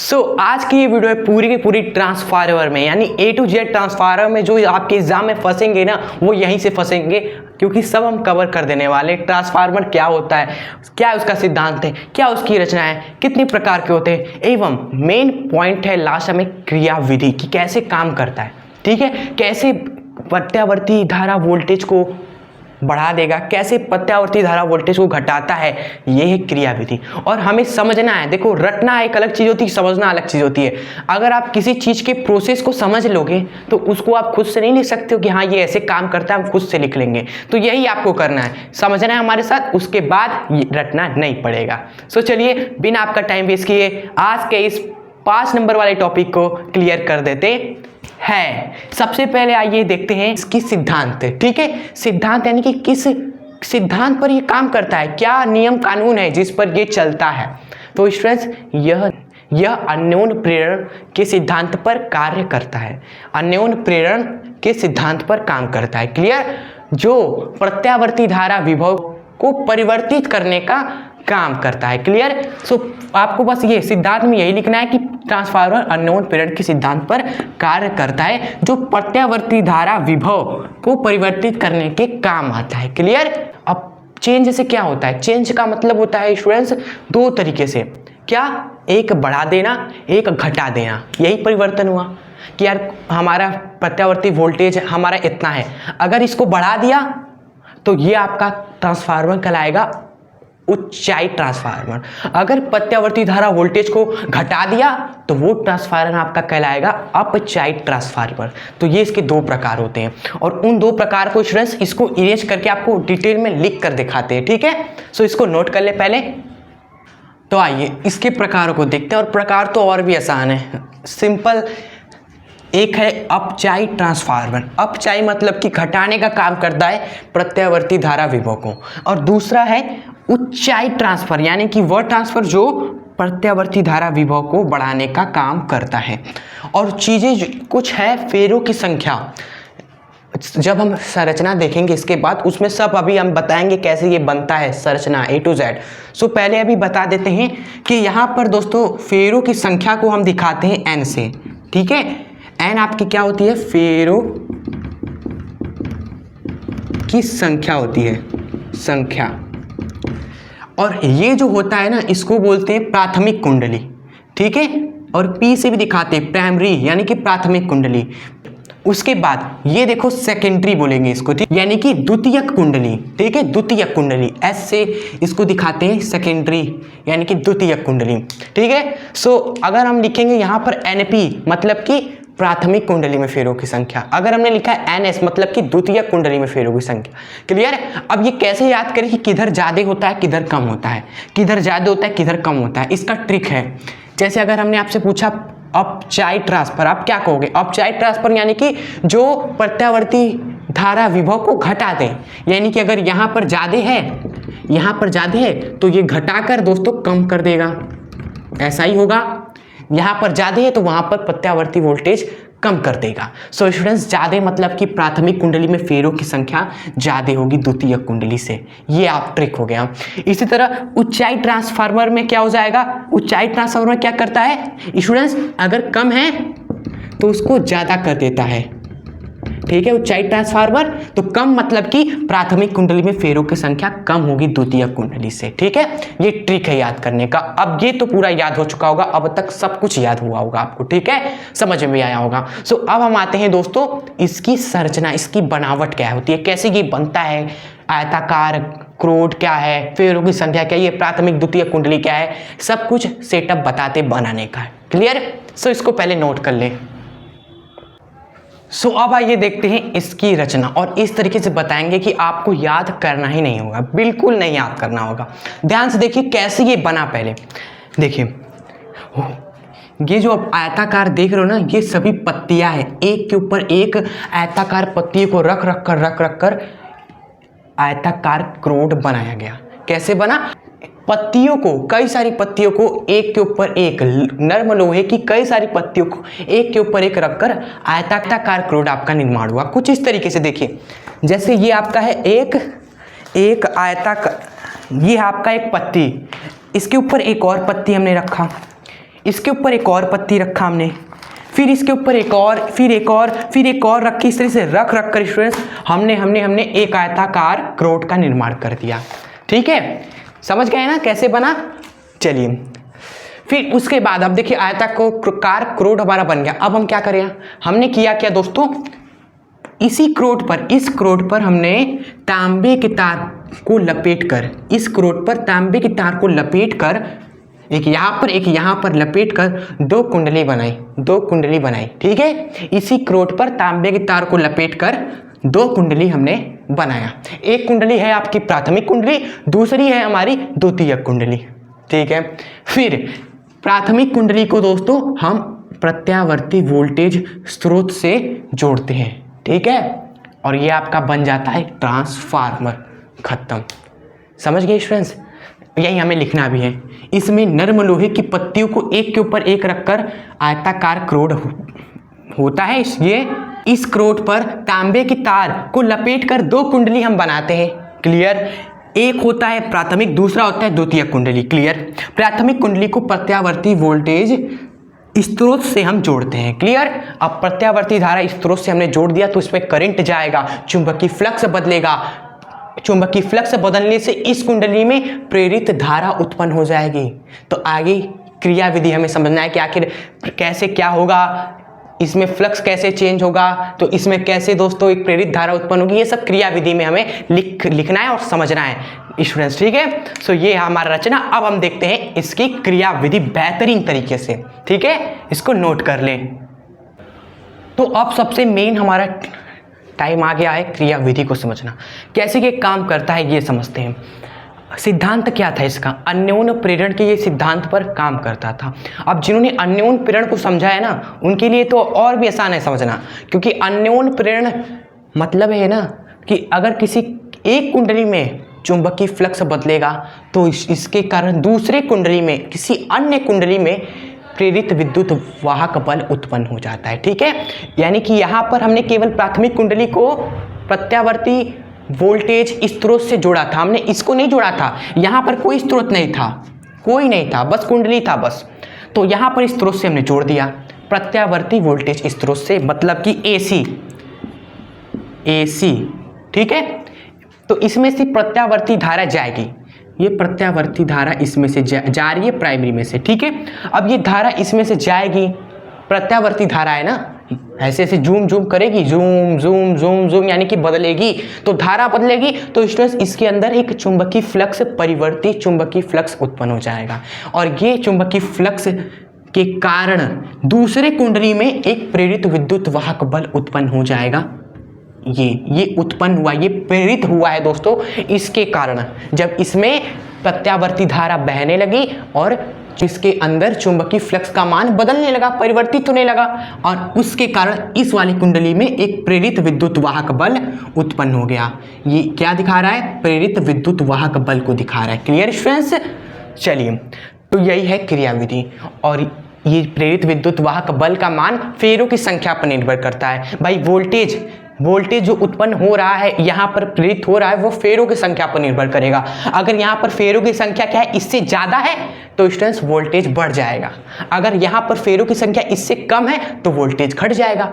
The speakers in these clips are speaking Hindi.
आज की ये वीडियो है पूरी की पूरी ट्रांसफार्मर में, यानी ए टू जेड ट्रांसफार्मर में। जो आपके एग्जाम में फंसेंगे ना, वो यहीं से फंसेंगे, क्योंकि सब हम कवर कर देने वाले। ट्रांसफार्मर क्या होता है, क्या उसका सिद्धांत है, क्या उसकी रचना है, कितने प्रकार के होते हैं, एवं मेन पॉइंट है लास्ट में क्रियाविधि की कैसे काम करता है। ठीक है, कैसे प्रत्यावर्ती धारा वोल्टेज को बढ़ा देगा, कैसे प्रत्यावर्ती धारा वोल्टेज को घटाता है, ये है क्रियाविधि। और हमें समझना है, देखो रटना एक अलग चीज होती है, समझना अलग चीज होती है। अगर आप किसी चीज के प्रोसेस को समझ लोगे तो उसको आप खुद से नहीं लिख सकते हो कि हाँ ये ऐसे काम करता है, हम खुद से लिख लेंगे। तो यही आपको करना है, समझना है हमारे साथ, उसके बाद रटना नहीं पड़ेगा। चलिए बिना आपका टाइम वेस्ट किए आज के इस 5 नंबर वाले टॉपिक को क्लियर कर देते है। सबसे पहले आइए देखते हैं इसकी सिद्धांत। ठीक है, सिद्धांत यानी कि किस सिद्धांत पर ये काम करता है, क्या नियम कानून है जिस पर ये चलता है। तो स्टूडेंट्स, यह अन्योन्य प्रेरण के सिद्धांत पर कार्य करता है। अन्योन्य प्रेरण के सिद्धांत पर काम करता है। क्लियर, जो प्रत्यावर्ती धारा विभव को परिवर्तित करने का काम करता है। क्लियर। आपको बस ये सिद्धांत में यही लिखना है कि ट्रांसफार्मर अन्योन्य प्रेरण के सिद्धांत पर कार्य करता है, जो प्रत्यावर्ती धारा विभव को परिवर्तित करने के काम आता है। क्लियर। अब चेंज से क्या होता है, चेंज का मतलब होता है स्टूडेंट्स 2 तरीके से। क्या, एक बढ़ा देना, एक घटा देना। यही परिवर्तन हुआ कि यार हमारा प्रत्यावर्ती वोल्टेज हमारा इतना है, अगर इसको बढ़ा दिया तो ये आपका ट्रांसफार्मर कहलाएगा उच्चाई ट्रांसफार्मर। अगर प्रत्यावर्ती धारा वोल्टेज को घटा दिया तो वो ट्रांसफार्मर आपका कहलाएगा अपचाई ट्रांसफार्मर। तो ये इसके 2 प्रकार होते हैं, और उन 2 प्रकार को स्टूडेंट्स इसको इरेज करके आपको डिटेल में लिख कर दिखाते हैं। ठीक है, इसको नोट कर ले पहले। तो आइए इसके प्रकारों को देखते हैं, और प्रकार तो और भी आसान है, सिंपल। एक है अपचाई ट्रांसफार्मर। अपचाई मतलब कि घटाने का काम करता है प्रत्यावर्ती धारा विभव को, और दूसरा है उच्चाई ट्रांसफर, यानी कि वह ट्रांसफर जो प्रत्यावर्ती धारा विभव को बढ़ाने का काम करता है। और चीज़ें कुछ है, फेरों की संख्या जब हम संरचना देखेंगे इसके बाद, उसमें सब अभी हम बताएंगे कैसे ये बनता है संरचना A to Z। पहले अभी बता देते हैं कि यहाँ पर दोस्तों फेरों की संख्या को हम दिखाते हैं N से। ठीक है, N आपकी क्या होती है, फेरों की संख्या होती है, संख्या। और ये जो होता है ना, इसको बोलते हैं प्राथमिक कुंडली। ठीक है, और P से भी दिखाते हैं प्राइमरी, यानी कि प्राथमिक कुंडली। उसके बाद ये देखो सेकेंडरी बोलेंगे इसको, ठीक, यानी कि द्वितीयक कुंडली। ठीक है, द्वितीयक कुंडली, S से इसको दिखाते हैं सेकेंडरी, यानी कि द्वितीयक कुंडली। ठीक है, अगर हम लिखेंगे यहाँ पर NP मतलब कि प्राथमिक कुंडली में फेरों की संख्या, अगर हमने लिखा है NS मतलब कि द्वितीयक कुंडली में फेरों की संख्या। क्लियर। अब ये कैसे याद करें कि किधर ज्यादा होता है किधर कम होता है, किधर ज्यादा होता है किधर कम होता है, इसका ट्रिक है। जैसे अगर हमने आपसे पूछा अपचाई ट्रांसफर, आप क्या कहोगे, अपचाई ट्रांसफर यानी कि जो प्रत्यावर्ती धारा विभव को घटा दें, यानी कि अगर यहाँ पर ज्यादा है, यहाँ पर ज्यादा है तो ये घटाकर दोस्तों कम कर देगा, ऐसा ही होगा। यहाँ पर ज्यादा है तो वहां पर प्रत्यावर्ती वोल्टेज कम कर देगा। स्टूडेंट्स, ज्यादा मतलब कि प्राथमिक कुंडली में फेरों की संख्या ज्यादा होगी द्वितीयक कुंडली से। ये आप ट्रिक हो गया। इसी तरह उच्चाई ट्रांसफार्मर में क्या हो जाएगा, उच्चाई ट्रांसफार्मर क्या करता है स्टूडेंट्स, अगर कम है तो उसको ज्यादा कर देता है। ठीक है, उच्चाई ट्रांसफार्मर तो कम मतलब कि प्राथमिक कुंडली में फेरों की संख्या कम होगी द्वितीयक कुंडली से। ठीक है, ये ट्रिक है याद करने का। अब ये तो पूरा याद हो चुका होगा, अब तक सब कुछ याद हुआ होगा आपको। ठीक है, समझ में आया होगा। अब हम आते हैं दोस्तों इसकी संरचना, इसकी बनावट क्या होती है, कैसे ये बनता है, आयताकार क्रोड क्या है, फेरों की संख्या क्या है, ये प्राथमिक द्वितीयक कुंडली क्या है, सब कुछ सेटअप बताते बनाने का। क्लियर। इसको पहले नोट कर ले। अब आइए देखते हैं इसकी रचना, और इस तरीके से बताएंगे कि आपको याद करना ही नहीं होगा, बिल्कुल नहीं याद करना होगा। ध्यान से देखिए कैसे ये बना। पहले देखिए ये जो आप आयताकार देख रहे हो ना, ये सभी पत्तियां हैं, एक के ऊपर एक आयताकार पत्तियों को रख रख कर आयताकार क्रोड बनाया गया। कैसे बना, पत्तियों को, कई सारी पत्तियों को एक के ऊपर एक, नर्म लोहे की कई सारी पत्तियों को एक के ऊपर एक रखकर आयताकार क्रोड आपका निर्माण हुआ। कुछ इस तरीके से देखिए, जैसे ये आपका है एक आयताकार, ये आपका एक पत्ती, इसके ऊपर एक और पत्ती हमने रखा, इसके ऊपर एक और पत्ती रखा हमने, फिर इसके ऊपर एक और, फिर एक और, फिर एक और रखी। इस तरह से रख रख कर स्टूडेंट्स हमने एक आयताकार क्रोट का निर्माण कर दिया। ठीक है, समझ गए ना कैसे बना। चलिए फिर उसके बाद अब देखिए आयताकार क्रोट हमारा बन गया। अब हम क्या करें, हमने किया क्या दोस्तों, इसी क्रोट पर, इस क्रोट पर हमने तांबे के तार को लपेटकर, इस क्रोट पर तांबे के तार को लपेटकर एक यहाँ पर एक यहाँ पर लपेटकर दो कुंडली बनाई। ठीक है, इसी क्रोट पर तांबे के तार को लपेटकर दो कुंडली हमने बनाया। एक कुंडली है आपकी प्राथमिक कुंडली, दूसरी है हमारी द्वितीयक कुंडली। ठीक है, फिर प्राथमिक कुंडली को दोस्तों हम प्रत्यावर्ती वोल्टेज स्रोत से जोड़ते हैं। ठीक है, और ये आपका बन जाता है ट्रांसफार्मर। खत्म, समझ गए स्टूडेंट्स। यही हमें लिखना भी है। इसमें नर्म लोहे की पत्तियों को एक के ऊपर एक रखकर आयताकार क्रोड होता है। इसलिए इस क्रोड पर तांबे की तार को लपेटकर दो कुंडली हम बनाते हैं। क्लियर, एक होता है प्राथमिक, दूसरा होता है द्वितीयक कुंडली। क्लियर, प्राथमिक कुंडली को प्रत्यावर्ती वोल्टेज स्रोत से हम जोड़ते हैं। क्लियर, अब प्रत्यावर्ती धारा स्रोत से हमने जोड़ दिया तो इसमें करंट जाएगा, चुंबकीय फ्लक्स बदलेगा। चुंबकीय फ्लक्स बदलने से इस कुंडली में प्रेरित धारा उत्पन्न हो जाएगी। तो आगे क्रियाविधि हमें समझना है कि आखिर कैसे क्या होगा, इसमें फ्लक्स कैसे चेंज होगा, तो इसमें कैसे दोस्तों एक प्रेरित धारा उत्पन्न होगी। ये सब क्रियाविधि में हमें लिखना है और समझना है स्टूडेंट्स। ठीक है, सो ये हमारा रचना। अब हम देखते हैं इसकी क्रियाविधि बेहतरीन तरीके से। ठीक है, इसको नोट कर लें। तो अब सबसे मेन हमारा टाइम आ गया है क्रियाविधि को समझना, कैसे ये काम करता है ये समझते हैं। सिद्धांत क्या था इसका, अन्योन्य प्रेरण के ये सिद्धांत पर काम करता था। अब जिन्होंने अन्योन्य प्रेरण को समझा है ना, उनके लिए तो और भी आसान है समझना, क्योंकि अन्योन्य प्रेरण मतलब है ना कि अगर किसी एक कुंडली में चुंबकीय फ्लक्स बदलेगा तो इसके कारण दूसरे कुंडली में, किसी अन्य कुंडली में प्रेरित विद्युत वाहक बल उत्पन्न हो जाता है। ठीक है, यानी कि यहाँ पर हमने केवल प्राथमिक कुंडली को प्रत्यावर्ती वोल्टेज स्रोत से जोड़ा था, हमने इसको नहीं जोड़ा था। यहाँ पर कोई स्रोत नहीं था, कोई नहीं था, बस कुंडली था बस। तो यहाँ पर स्रोत से हमने जोड़ दिया प्रत्यावर्ती वोल्टेज स्रोत से, मतलब कि AC। ठीक है, तो इसमें से प्रत्यावर्ती धारा जाएगी, ये प्रत्यावर्ती धारा इसमें से जा रही है प्राइमरी में से। ठीक है, अब ये धारा इसमें से जाएगी, प्रत्यावर्ती धारा है ना, ऐसे ऐसे जूम जूम करेगी, जूम जूम जूम जूम, यानी कि बदलेगी। तो धारा बदलेगी तो स्टूडेंट्स इसके अंदर एक चुंबकीय फ्लक्स, परिवर्ती चुंबकीय फ्लक्स उत्पन्न हो जाएगा, और ये चुंबकीय फ्लक्स के कारण दूसरे कुंडली में एक प्रेरित विद्युत वाहक बल उत्पन्न हो जाएगा। ये उत्पन्न हुआ, ये प्रेरित हुआ है दोस्तों इसके कारण, जब इसमें प्रत्यावर्ती धारा बहने लगी और जिसके अंदर चुंबकीय फ्लक्स का मान बदलने लगा, परिवर्तित होने लगा, और उसके कारण इस वाली कुंडली में एक प्रेरित विद्युत वाहक बल उत्पन्न हो गया। ये क्या दिखा रहा है, प्रेरित विद्युत वाहक बल को दिखा रहा है। क्लियर स्टूडेंट्स, चलिए तो यही है क्रियाविधि। और ये प्रेरित विद्युत वाहक बल का मान फेरों की संख्या पर निर्भर करता है। भाई वोल्टेज जो उत्पन्न हो रहा है, यहाँ पर प्रेरित हो रहा है, वो फेरों की संख्या पर निर्भर करेगा। अगर यहाँ पर फेरों की संख्या क्या है, इससे ज़्यादा है तो स्टूडेंट्स वोल्टेज बढ़ जाएगा। अगर यहाँ पर फेरों की संख्या इससे कम है तो वोल्टेज घट जाएगा।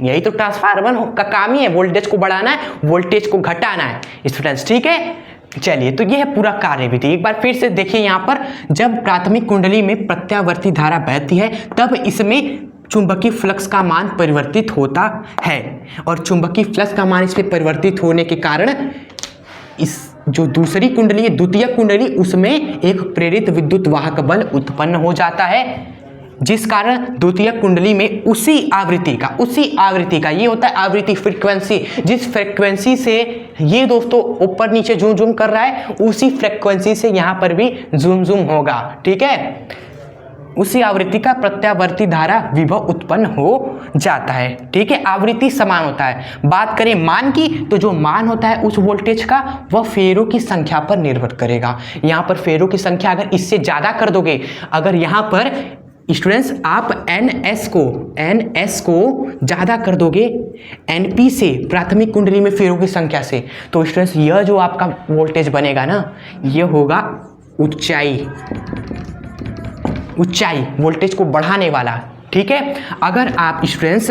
यही तो ट्रांसफार्मर का काम ही है, वोल्टेज को बढ़ाना है, वोल्टेज को घटाना है स्टूडेंट्स। ठीक है, चलिए तो ये है पूरा कार्यविधि। एक बार फिर से देखिए, यहाँ पर जब प्राथमिक कुंडली में प्रत्यावर्ती धारा बहती है तब इसमें चुंबकीय फ्लक्स का मान परिवर्तित होता है, और चुंबकीय फ्लक्स का मान इसमें परिवर्तित होने के कारण इस जो दूसरी कुंडली है, द्वितीयक कुंडली, उसमें एक प्रेरित विद्युत वाहक बल उत्पन्न हो जाता है, जिस कारण द्वितीयक कुंडली में उसी आवृत्ति का ये होता है आवृत्ति, फ्रीक्वेंसी, जिस फ्रीक्वेंसी से ये दोस्तों ऊपर नीचे जूम जूम कर रहा है, उसी फ्रीक्वेंसी से यहाँ पर भी जूम जूम होगा। ठीक है, उसी आवृत्ति का प्रत्यावर्ती धारा विभव उत्पन्न हो जाता है। ठीक है, आवृत्ति समान होता है। बात करें मान की, तो जो मान होता है उस वोल्टेज का, वह फेरों की संख्या पर निर्भर करेगा। यहाँ पर फेरों की संख्या अगर इससे ज़्यादा कर दोगे, अगर यहाँ पर स्टूडेंट्स आप NS को ज़्यादा कर दोगे NP से, प्राथमिक कुंडली में फेरों की संख्या से, तो स्टूडेंट्स यह जो आपका वोल्टेज बनेगा ना, यह होगा ऊंचाई ऊंचाई, वोल्टेज को बढ़ाने वाला, ठीक है। अगर आप स्टूडेंट्स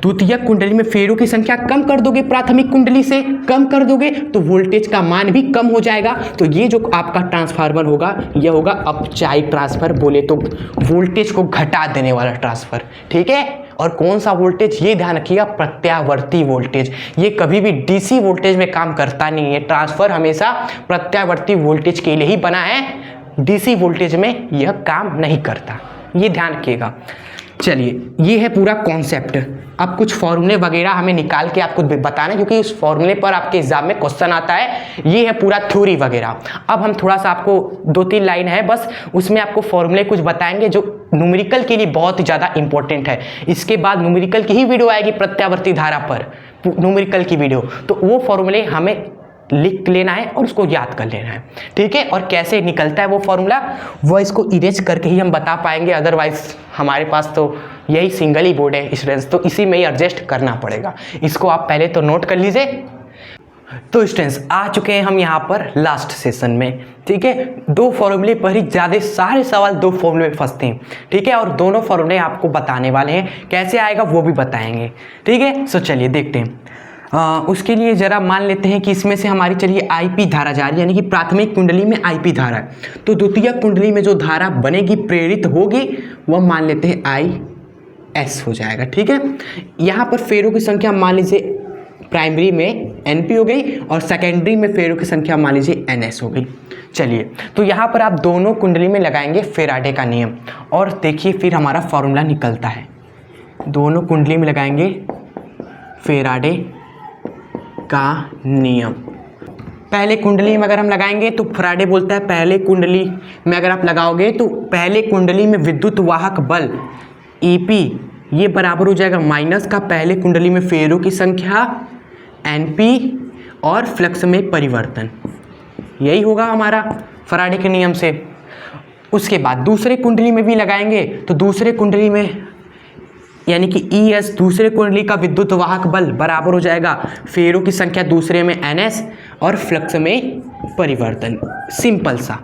द्वितीयक कुंडली में फेरों की संख्या कम कर दोगे, प्राथमिक कुंडली से कम कर दोगे, तो वोल्टेज का मान भी कम हो जाएगा। तो ये जो आपका ट्रांसफार्मर होगा यह होगा अपचायी ट्रांसफर, बोले तो वोल्टेज को घटा देने वाला ट्रांसफर, ठीक है। और कौन सा वोल्टेज, ये ध्यान रखिएगा, प्रत्यावर्ती वोल्टेज। ये कभी भी डीसी वोल्टेज में काम करता नहीं है। ट्रांसफर हमेशा प्रत्यावर्ती वोल्टेज के लिए ही बना है, डीसी वोल्टेज में यह काम नहीं करता, ये ध्यान रखिएगा। चलिए, ये है पूरा कॉन्सेप्ट। अब कुछ फॉर्मूले वगैरह हमें निकाल के आपको बताना है, क्योंकि उस फॉर्मूले पर आपके एग्जाम में क्वेश्चन आता है। ये है पूरा थ्योरी वगैरह। अब हम थोड़ा सा आपको 2-3 लाइन है बस, उसमें आपको फॉर्मूले कुछ बताएंगे जो न्यूमेरिकल के लिए बहुत ही ज़्यादा इंपॉर्टेंट है। इसके बाद न्यूमेरिकल की ही वीडियो आएगी प्रत्यावर्ती धारा पर, न्यूमेरिकल की वीडियो, तो वो फॉर्मूले हमें लिख लेना है और उसको याद कर लेना है, ठीक है। और कैसे निकलता है वो फॉर्मूला, वो इसको इरेज करके ही हम बता पाएंगे, अदरवाइज हमारे पास तो यही सिंगल ही बोर्ड है स्टूडेंट्स, तो इसी में ही एडजस्ट करना पड़ेगा। इसको आप पहले तो नोट कर लीजिए। तो स्टूडेंट्स आ चुके हैं हम यहाँ पर लास्ट सेशन में, ठीक है। 2 फॉर्मूले पर ही ज़्यादा सारे सवाल 2 फॉर्मूले में फंसते हैं, ठीक है। और दोनों फॉर्मूले आपको बताने वाले हैं, कैसे आएगा वो भी बताएंगे, ठीक है। सो चलिए देखते हैं। उसके लिए ज़रा मान लेते हैं कि इसमें से हमारी चलिए आईपी धारा जा रही है, यानी कि प्राथमिक कुंडली में आईपी धारा है, तो द्वितीयक कुंडली में जो धारा बनेगी, प्रेरित होगी, वह मान लेते हैं IS हो जाएगा, ठीक है। यहाँ पर फेरों की संख्या मान लीजिए प्राइमरी में NP हो गई और सेकेंडरी में फेरों की संख्या मान लीजिए NS हो गई। चलिए, तो यहाँ पर आप दोनों कुंडली में लगाएंगे फेराडे का नियम, और देखिए फिर हमारा फॉर्मूला निकलता है। दोनों कुंडली में लगाएंगे फेराडे का नियम। पहले कुंडली में अगर हम लगाएंगे तो फैराडे बोलता है पहले कुंडली में अगर आप लगाओगे तो पहले कुंडली में विद्युत वाहक बल EP ये बराबर हो जाएगा माइनस का पहले कुंडली में फेरों की संख्या NP और फ्लक्स में परिवर्तन, यही होगा हमारा फैराडे के नियम से। उसके बाद दूसरे कुंडली में भी लगाएंगे तो दूसरे कुंडली में यानी कि ES दूसरे कुंडली का विद्युत वाहक बल बराबर हो जाएगा फेरों की संख्या दूसरे में NS और फ्लक्स में परिवर्तन, सिंपल सा।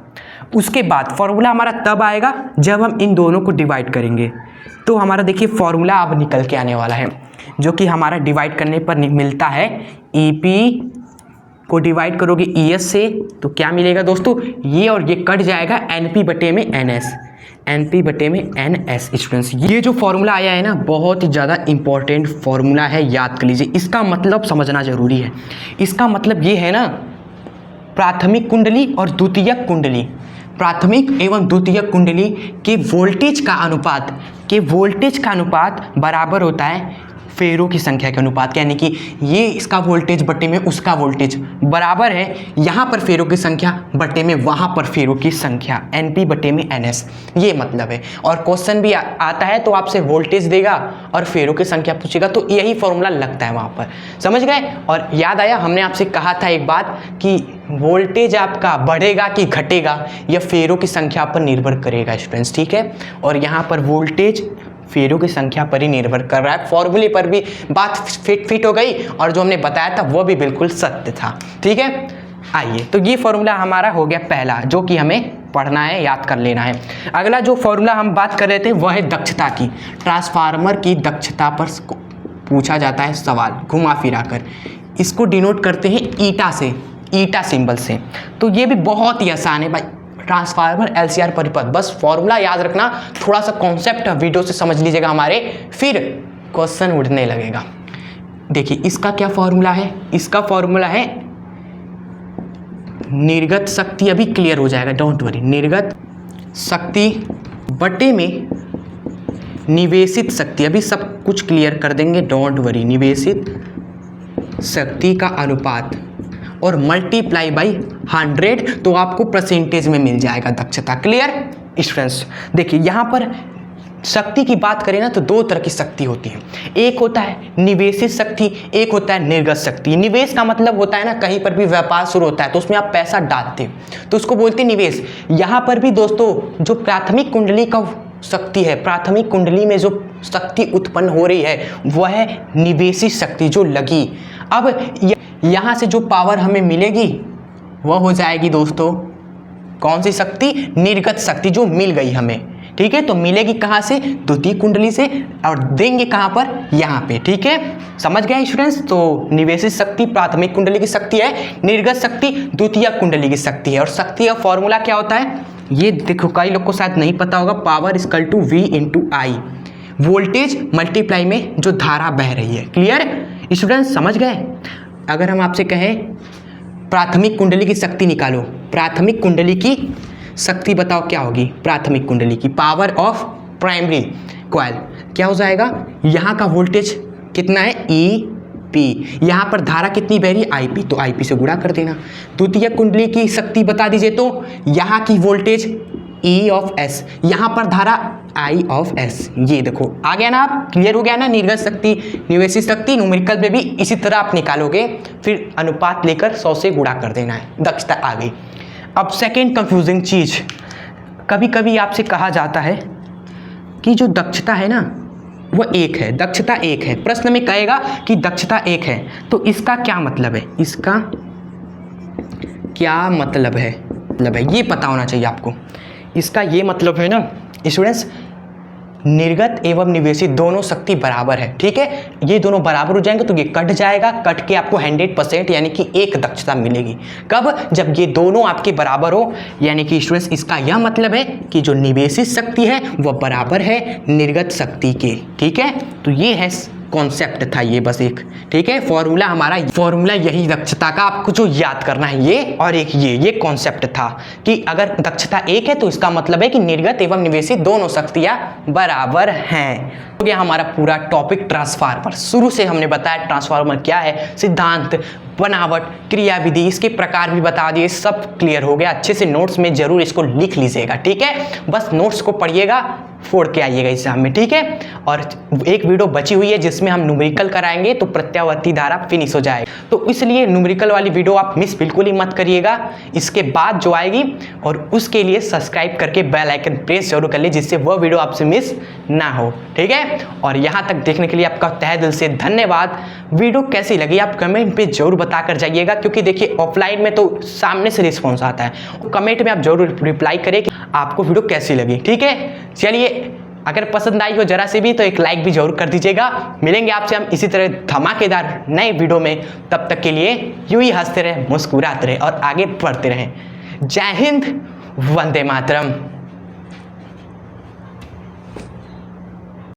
उसके बाद फॉर्मूला हमारा तब आएगा जब हम इन दोनों को डिवाइड करेंगे, तो हमारा देखिए फॉर्मूला अब निकल के आने वाला है, जो कि हमारा डिवाइड करने पर मिलता है। EP को डिवाइड करोगे ES से तो क्या मिलेगा दोस्तों, ये और ये कट जाएगा NP बटे में NS, NP बटे में NS। स्टूडेंट्स ये जो फॉर्मूला आया है ना, बहुत ही ज़्यादा इंपॉर्टेंट फॉर्मूला है, याद कर लीजिए। इसका मतलब समझना जरूरी है। इसका मतलब ये है ना, प्राथमिक कुंडली और द्वितीयक कुंडली, प्राथमिक एवं द्वितीयक कुंडली के वोल्टेज का अनुपात बराबर होता है फेरों की संख्या के अनुपात, यानी कि ये इसका वोल्टेज बटे में उसका वोल्टेज बराबर है, यहाँ पर फेरों की संख्या बटे में वहाँ पर फेरों की संख्या, NP बटे में NS, ये मतलब है। और क्वेश्चन भी आता है तो आपसे वोल्टेज देगा और फेरों की संख्या पूछेगा, तो यही फॉर्मूला लगता है वहाँ पर, समझ गए। और याद आया, हमने आपसे कहा था एक बात कि वोल्टेज आपका बढ़ेगा कि घटेगा यह फेरों की संख्या पर निर्भर करेगा स्टूडेंट्स, ठीक है। और यहाँ पर वोल्टेज फेरों की संख्या पर ही निर्भर कर रहा है। फॉर्मूले पर भी बात फिट हो गई और जो हमने बताया था वो भी बिल्कुल सत्य था, ठीक है। आइए, तो ये फॉर्मूला हमारा हो गया पहला, जो कि हमें पढ़ना है, याद कर लेना है। अगला जो फॉर्मूला हम बात कर रहे थे वह है दक्षता की। ट्रांसफार्मर की दक्षता पर पूछा जाता है सवाल घुमा फिरा कर, इसको डिनोट करते हैं ईटा से, ईटा सिंबल से। तो ये भी बहुत ही आसान है भाई, ट्रांसफार्मर LCR परिपथ, बस फॉर्मूला याद रखना, थोड़ा सा कॉन्सेप्ट वीडियो से समझ लीजिएगा हमारे, फिर क्वेश्चन उड़ने लगेगा। देखिए इसका क्या फॉर्मूला है, इसका फॉर्मूला है निर्गत शक्ति, अभी क्लियर हो जाएगा, डोंट वरी। निर्गत शक्ति बटे में निवेशित शक्ति, अभी सब कुछ क्लियर कर देंगे, डोंट वरी। निवेशित शक्ति का अनुपात और मल्टीप्लाई बाई 100, तो आपको परसेंटेज में मिल जाएगा दक्षता। Clear students. देखिए यहाँ पर शक्ति की बात करें ना तो 2 तरह की शक्ति होती है, एक होता है निवेशित शक्ति, एक होता है निर्गत शक्ति। निवेश का मतलब होता है ना, कहीं पर भी व्यापार शुरू होता है तो उसमें आप पैसा डालते हो तो उसको बोलते हैं निवेश। यहाँ पर भी दोस्तों जो प्राथमिक कुंडली का शक्ति है, प्राथमिक कुंडली में जो शक्ति उत्पन्न हो रही है वह है निवेशित शक्ति जो लगी। अब यहाँ से जो पावर हमें मिलेगी वह हो जाएगी दोस्तों कौन सी शक्ति? निर्गत शक्ति जो मिल गई हमें, ठीक है। तो मिलेगी कहाँ से? द्वितीय कुंडली से, और देंगे कहाँ पर? यहाँ पे, ठीक है। समझ गए स्टूडेंट्स? तो निवेशित शक्ति प्राथमिक कुंडली की शक्ति है, निर्गत शक्ति द्वितीय कुंडली की शक्ति है। और शक्ति का फॉर्मूला क्या होता है? ये देखो, कई लोग को शायद नहीं पता होगा, power equal to V into I, voltage multiply में जो धारा बह रही है। Clear students? समझ गए? अगर हम आपसे कहें प्राथमिक कुंडली की शक्ति निकालो, प्राथमिक कुंडली की शक्ति बताओ क्या होगी? प्राथमिक कुंडली की पावर ऑफ प्राइमरी कॉइल क्या हो जाएगा? यहाँ का वोल्टेज कितना है? EP, यहाँ पर धारा कितनी बह रही है? IP, तो IP से गुणा कर देना। द्वितीय कुंडली की शक्ति बता दीजिए, तो यहाँ की वोल्टेज E ऑफ S, यहाँ पर धारा I ऑफ S। ये देखो आ गया ना? आप क्लियर हो गया ना? निर्गत शक्ति, निवेशित शक्ति, न्यूमेरिकल में भी इसी तरह आप निकालोगे, फिर अनुपात लेकर 100 से गुणा कर देना है, दक्षता आ गई। अब सेकेंड कंफ्यूजिंग चीज, कभी कभी आपसे कहा जाता है कि जो दक्षता है ना वो एक है, दक्षता एक है। प्रश्न में कहेगा कि दक्षता एक है, तो इसका क्या मतलब है? इसका क्या मतलब है? ये पता होना चाहिए आपको। इसका ये मतलब है ना स्टूडेंट्स, निर्गत एवं निवेशित दोनों शक्ति बराबर है, ठीक है। ये दोनों बराबर हो जाएंगे तो ये कट जाएगा, कट के आपको 100% यानी कि एक दक्षता मिलेगी। कब? जब ये दोनों आपके बराबर हो, यानी कि स्टूडेंट्स इसका यह मतलब है कि जो निवेशित शक्ति है वह बराबर है निर्गत शक्ति के, ठीक है। तो ये है कॉन्सेप्ट था ये, बस एक, ठीक है। फॉर्मूला हमारा, फॉर्मूला यही दक्षता का आपको जो याद करना है, ये और एक ये कॉन्सेप्ट था कि अगर दक्षता एक है तो इसका मतलब है कि निर्गत एवं निवेशित दोनों शक्तियां बराबर हैं। हो गया हमारा पूरा टॉपिक ट्रांसफार्मर। शुरू से हमने बताया ट्रांसफार्मर क्या है, सिद्धांत, बनावट, क्रियाविधि, इसके प्रकार भी बता दिए, सब क्लियर हो गया। अच्छे से नोट्स में जरूर इसको लिख लीजिएगा, ठीक है। बस नोट्स को पढ़िएगा, फोड़ के आइएगा एग्जाम में, ठीक है। और एक वीडियो बची हुई है जिसमें हम न्यूमेरिकल कराएंगे, तो प्रत्यावर्ती धारा फिनिश हो जाएगा, तो इसलिए न्यूमेरिकल वाली वीडियो आप मिस बिल्कुल ही मत करिएगा। इसके बाद जो आएगी, और उसके लिए सब्सक्राइब करके बेल आइकन प्रेस जरूर कर लिए, जिससे वह वीडियो आपसे मिस ना हो, ठीक है। और यहाँ तक देखने के लिए आपका तहे दिल से धन्यवाद। वीडियो कैसी लगी आप कमेंट पे जरूर बता कर जाइएगा, क्योंकि देखिए ऑफलाइन में तो सामने से रिस्पॉन्स आता है, कमेंट में आप जरूर रिप्लाई करें कि आपको वीडियो कैसी लगी, ठीक है। चलिए, अगर पसंद आई हो जरा से भी तो एक लाइक भी जरूर कर दीजिएगा। मिलेंगे आपसे हम इसी तरह धमाकेदार नए वीडियो में, तब तक के लिए यूं ही हंसते रहे, मुस्कुराते रहे और आगे बढ़ते रहें। जय हिंद, वंदे मातरम।